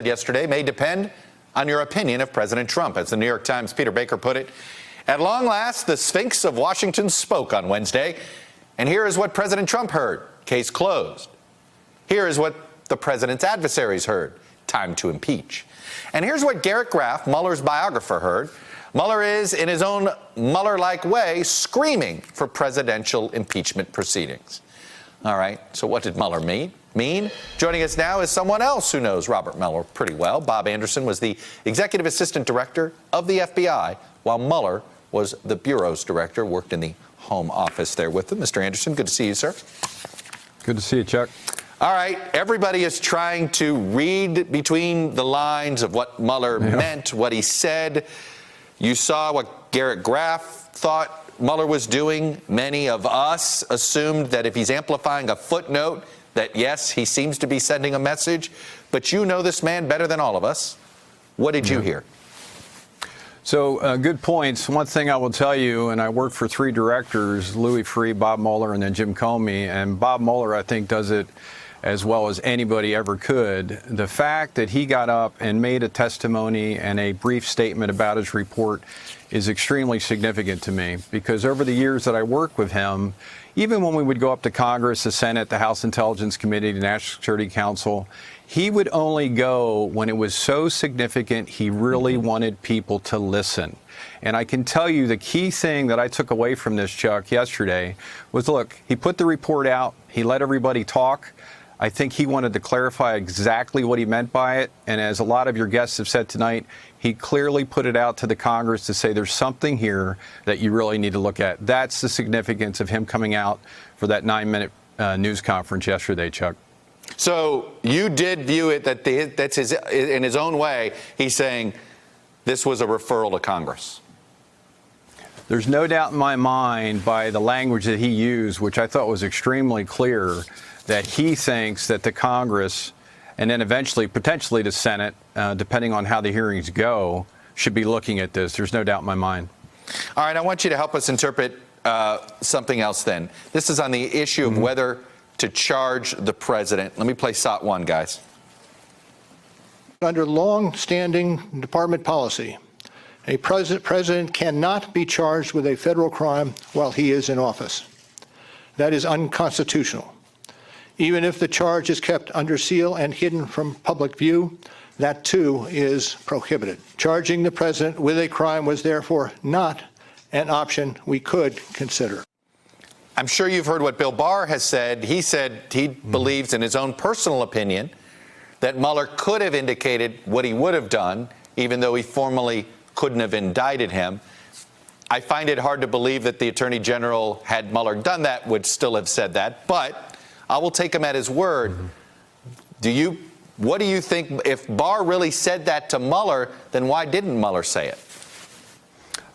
yesterday may depend on your opinion of President Trump. As the New York Times' Peter Baker put it, at long last, the Sphinx of Washington spoke on Wednesday. And here is what President Trump heard. Case closed. Here is what the president's adversaries heard. Time to impeach. And here's what Garrett Graff, Mueller's biographer, heard. Mueller is, in his own Mueller-like way, screaming for presidential impeachment proceedings. All right, so what did Mueller mean? Joining us now is someone else who knows Robert Mueller pretty well. Bob Anderson was the executive assistant director of the FBI, while Mueller was the bureau's director, worked in the home office there with him. Mr. Anderson, good to see you, sir. Good to see you, Chuck. All right, everybody is trying to read between the lines of what Mueller meant, what he said. You saw what Garrett Graff thought Mueller was doing. Many of us assumed that if he's amplifying a footnote, that yes, he seems to be sending a message. But you know this man better than all of us. What did you hear? So good points. One thing I will tell you, and I worked for three directors, Louis Freeh, Bob Mueller, and then Jim Comey. And Bob Mueller, I think, does it as well as anybody ever could. The fact that he got up and made a testimony and a brief statement about his report is extremely significant to me, because over the years that I worked with him, even when we would go up to Congress, the Senate, the House Intelligence Committee, the National Security Council, he would only go when it was so significant he really wanted people to listen. And I can tell you the key thing that I took away from this, Chuck, yesterday was, look, he put the report out, he let everybody talk. I think he wanted to clarify exactly what he meant by it. And as a lot of your guests have said tonight, he clearly put it out to the Congress to say there's something here that you really need to look at. That's the significance of him coming out for that 9-minute news conference yesterday, Chuck. So you did view it that's in his own way, he's saying this was a referral to Congress. There's no doubt in my mind by the language that he used, which I thought was extremely clear, that he thinks that the Congress and then eventually potentially the Senate, depending on how the hearings go, should be looking at this. There's no doubt in my mind. All right, I want you to help us interpret something else then. This is on the issue of whether to charge the president. Let me play SOT 1, guys. Under long-standing department policy, a president cannot be charged with a federal crime while he is in office. That is unconstitutional. Even if the charge is kept under seal and hidden from public view, that too is prohibited. Charging the president with a crime was therefore not an option we could consider. I'm sure you've heard what Bill Barr has said. He said he believes in his own personal opinion that Mueller could have indicated what he would have done, even though he formally couldn't have indicted him. I find it hard to believe that the Attorney General, had Mueller done that, would still have said that, but I will take him at his word. What do you think, if Barr really said that to Mueller, then why didn't Mueller say it?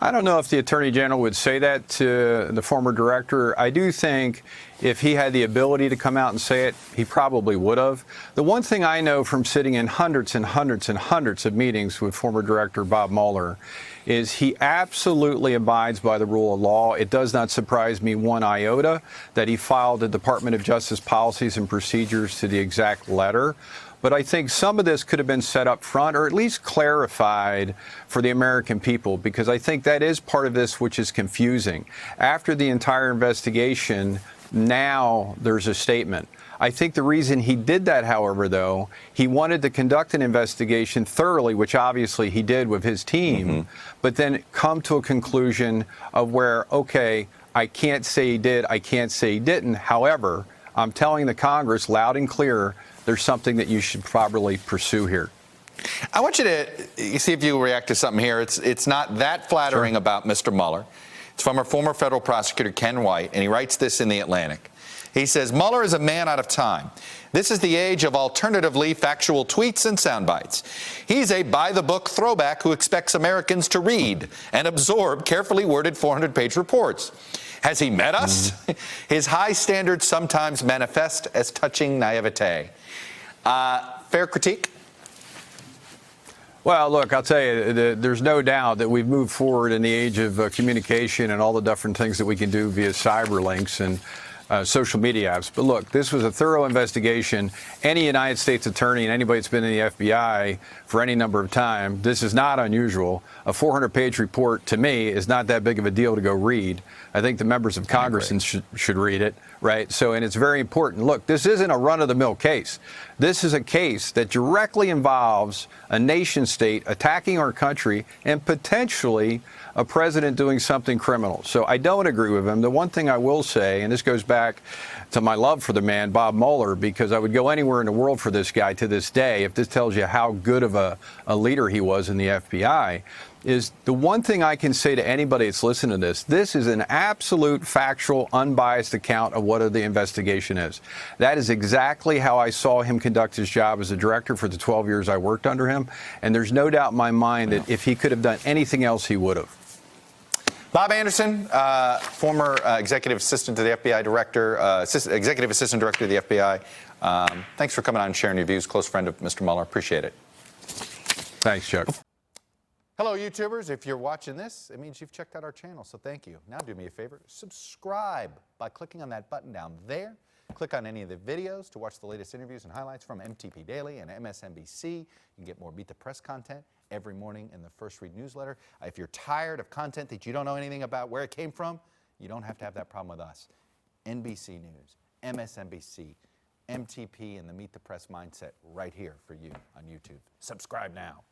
I don't know if the Attorney General would say that to the former director. I do think if he had the ability to come out and say it, he probably would have. The one thing I know from sitting in hundreds and hundreds and hundreds of meetings with former director Bob Mueller is he absolutely abides by the rule of law. It does not surprise me one iota that he filed the Department of Justice policies and procedures to the exact letter. But I think some of this could have been set up front or at least clarified for the American people, because I think that is part of this which is confusing. After the entire investigation, now there's a statement. I think the reason he did that, however, though, he wanted to conduct an investigation thoroughly, which obviously he did with his team, but then come to a conclusion of where, okay, I can't say he did, I can't say he didn't. However, I'm telling the Congress loud and clear, there's something that you should probably pursue here. I want you to see if you react to something here. It's not that flattering about Mr. Mueller. It's from our former federal prosecutor, Ken White, and he writes this in The Atlantic. He says, Mueller is a man out of time. This is the age of alternatively factual tweets and sound bites. He's a by-the-book throwback who expects Americans to read and absorb carefully worded 400-page reports. Has he met us? His high standards sometimes manifest as touching naivete. Fair critique? Well, look, I'll tell you, there's no doubt that we've moved forward in the age of communication and all the different things that we can do via cyber links. And social media apps. But look, this was a thorough investigation. Any United States attorney and anybody that's been in the FBI for any number of time, this is not unusual. A 400-page report, to me, is not that big of a deal to go read. I think the members of Congress should read it, right? So, and it's very important. Look, this isn't a run-of-the-mill case. This is a case that directly involves a nation state attacking our country and potentially a president doing something criminal. So I don't agree with him. The one thing I will say, and this goes back to my love for the man, Bob Mueller, because I would go anywhere in the world for this guy to this day, if this tells you how good of a leader he was in the FBI, is the one thing I can say to anybody that's listening to this is an absolute factual, unbiased account of what the investigation is. That is exactly how I saw him conduct his job as a director for the 12 years I worked under him. And there's no doubt in my mind that if he could have done anything else, he would have. Bob Anderson, former executive assistant to the FBI director, executive assistant director of the FBI. Thanks for coming on and sharing your views. Close friend of Mr. Mueller. Appreciate it. Thanks, Chuck. Hello, YouTubers. If you're watching this, it means you've checked out our channel, so thank you. Now do me a favor. Subscribe by clicking on that button down there. Click on any of the videos to watch the latest interviews and highlights from MTP Daily and MSNBC. You can get more Meet the Press content every morning in the First Read newsletter. If you're tired of content that you don't know anything about where it came from, you don't have to have that problem with us. NBC News, MSNBC, MTP, and the Meet the Press mindset right here for you on YouTube. Subscribe now.